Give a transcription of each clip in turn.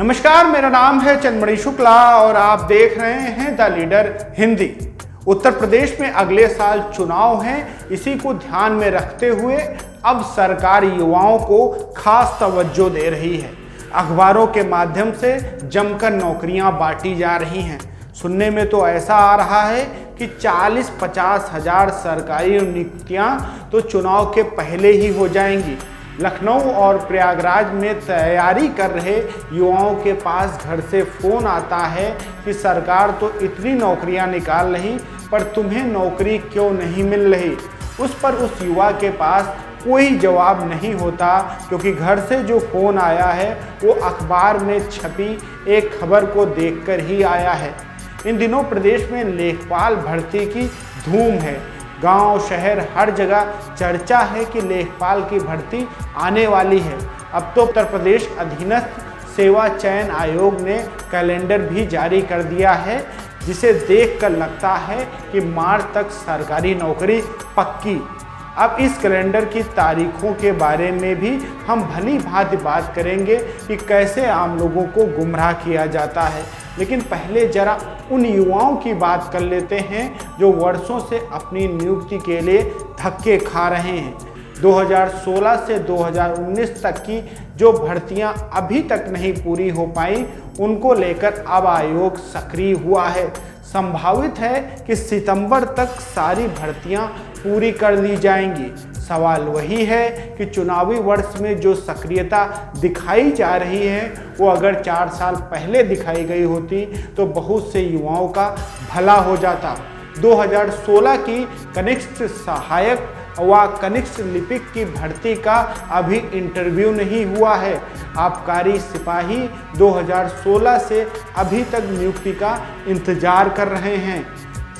नमस्कार, मेरा नाम है चंद्रमणि शुक्ला और आप देख रहे हैं द लीडर हिंदी। उत्तर प्रदेश में अगले साल चुनाव हैं, इसी को ध्यान में रखते हुए अब सरकार युवाओं को खास तवज्जो दे रही है। अखबारों के माध्यम से जमकर नौकरियां बांटी जा रही हैं। सुनने में तो ऐसा आ रहा है कि 40-50 हजार सरकारी नियुक्तियां तो चुनाव के पहले ही हो जाएंगी। लखनऊ और प्रयागराज में तैयारी कर रहे युवाओं के पास घर से फ़ोन आता है कि सरकार तो इतनी नौकरियां निकाल रही, पर तुम्हें नौकरी क्यों नहीं मिल रही। उस पर उस युवा के पास कोई जवाब नहीं होता, क्योंकि घर से जो फ़ोन आया है वो अखबार में छपी एक खबर को देखकर ही आया है। इन दिनों प्रदेश में लेखपाल भर्ती की धूम है। गांव शहर हर जगह चर्चा है कि लेखपाल की भर्ती आने वाली है। अब तो उत्तर प्रदेश अधीनस्थ सेवा चयन आयोग ने कैलेंडर भी जारी कर दिया है, जिसे देखकर लगता है कि मार्च तक सरकारी नौकरी पक्की। अब इस कैलेंडर की तारीखों के बारे में भी हम भली भांति बात करेंगे कि कैसे आम लोगों को गुमराह किया जाता है। लेकिन पहले जरा उन युवाओं की बात कर लेते हैं जो वर्षों से अपनी नियुक्ति के लिए धक्के खा रहे हैं। 2016 से 2019 तक की जो भर्तियां अभी तक नहीं पूरी हो पाई, उनको लेकर अब आयोग सक्रिय हुआ है। संभावित है कि सितंबर तक सारी भर्तियां पूरी कर ली जाएंगी। सवाल वही है कि चुनावी वर्ष में जो सक्रियता दिखाई जा रही है वो अगर 4 साल पहले दिखाई गई होती तो बहुत से युवाओं का भला हो जाता। 2016 की कनिष्ठ सहायक व कनिष्ठ लिपिक की भर्ती का अभी इंटरव्यू नहीं हुआ है। आबकारी सिपाही 2016 से अभी तक नियुक्ति का इंतजार कर रहे हैं।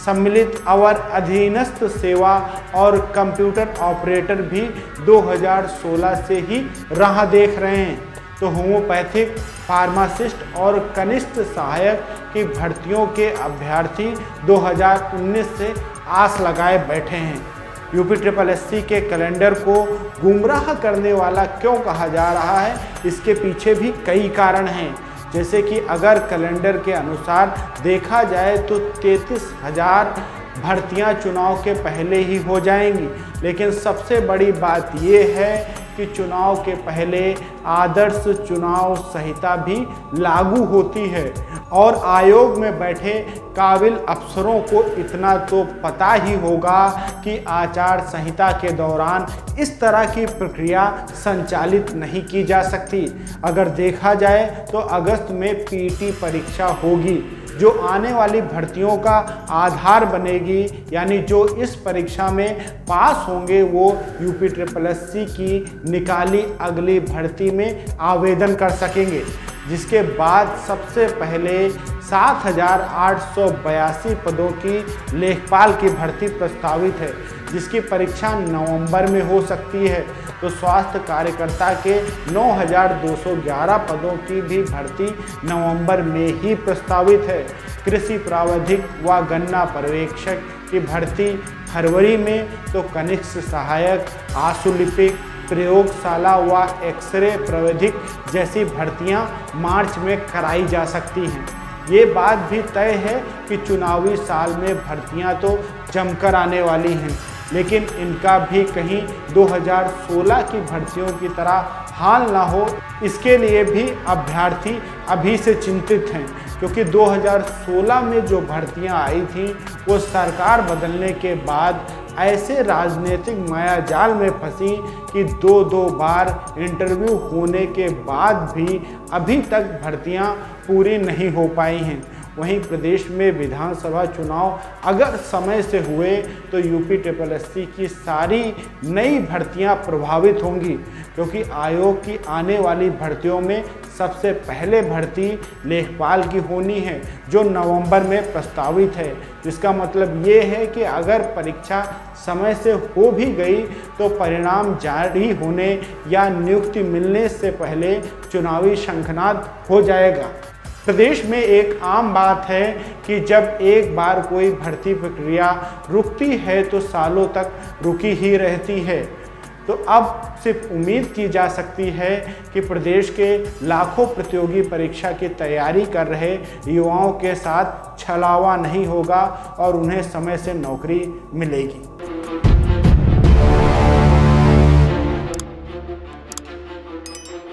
सम्मिलित और अधीनस्थ सेवा और कंप्यूटर ऑपरेटर भी 2016 से ही राह देख रहे हैं। तो होम्योपैथिक फार्मासिस्ट और कनिष्ठ सहायक की भर्तियों के अभ्यर्थी 2019 से आस लगाए बैठे हैं। UPSSC के कैलेंडर को गुमराह करने वाला क्यों कहा जा रहा है, इसके पीछे भी कई कारण हैं। जैसे कि अगर कैलेंडर के अनुसार देखा जाए तो 33,000 भर्तियां चुनाव के पहले ही हो जाएंगी। लेकिन सबसे बड़ी बात यह है कि चुनाव के पहले आदर्श चुनाव संहिता भी लागू होती है और आयोग में बैठे काबिल अफसरों को इतना तो पता ही होगा कि आचार संहिता के दौरान इस तरह की प्रक्रिया संचालित नहीं की जा सकती। अगर देखा जाए तो अगस्त में पीटी परीक्षा होगी, जो आने वाली भर्तियों का आधार बनेगी। यानी जो इस परीक्षा में पास होंगे वो UPSSC की निकाली अगली भर्ती में आवेदन कर सकेंगे, जिसके बाद सबसे पहले 7,882 पदों की लेखपाल की भर्ती प्रस्तावित है, जिसकी परीक्षा नवंबर में हो सकती है। तो स्वास्थ्य कार्यकर्ता के 9,211 पदों की भी भर्ती नवंबर में ही प्रस्तावित है। कृषि प्रावधिक व गन्ना पर्यवेक्षक की भर्ती फरवरी में, तो कनिष्ठ सहायक, आशुलिपिक, प्रयोगशाला व एक्सरे प्रावधिक जैसी भर्तियां मार्च में कराई जा सकती हैं। ये बात भी तय है कि चुनावी साल में भर्तियां तो जमकर आने वाली हैं, लेकिन इनका भी कहीं 2016 की भर्तियों की तरह हाल ना हो, इसके लिए भी अभ्यर्थी अभी से चिंतित हैं। क्योंकि 2016 में जो भर्तियां आई थीं वो सरकार बदलने के बाद ऐसे राजनीतिक मायाजाल में फंसी कि 2-2 बार इंटरव्यू होने के बाद भी अभी तक भर्तियां पूरी नहीं हो पाई हैं। वहीं प्रदेश में विधानसभा चुनाव अगर समय से हुए तो UPSSC की सारी नई भर्तियां प्रभावित होंगी, क्योंकि आयोग की आने वाली भर्तियों में सबसे पहले भर्ती लेखपाल की होनी है, जो नवंबर में प्रस्तावित है। जिसका मतलब ये है कि अगर परीक्षा समय से हो भी गई तो परिणाम जारी होने या नियुक्ति मिलने से पहले चुनावी शंखनाद हो जाएगा। प्रदेश में एक आम बात है कि जब एक बार कोई भर्ती प्रक्रिया रुकती है तो सालों तक रुकी ही रहती है। तो अब सिर्फ उम्मीद की जा सकती है कि प्रदेश के लाखों प्रतियोगी परीक्षा की तैयारी कर रहे युवाओं के साथ छलावा नहीं होगा और उन्हें समय से नौकरी मिलेगी।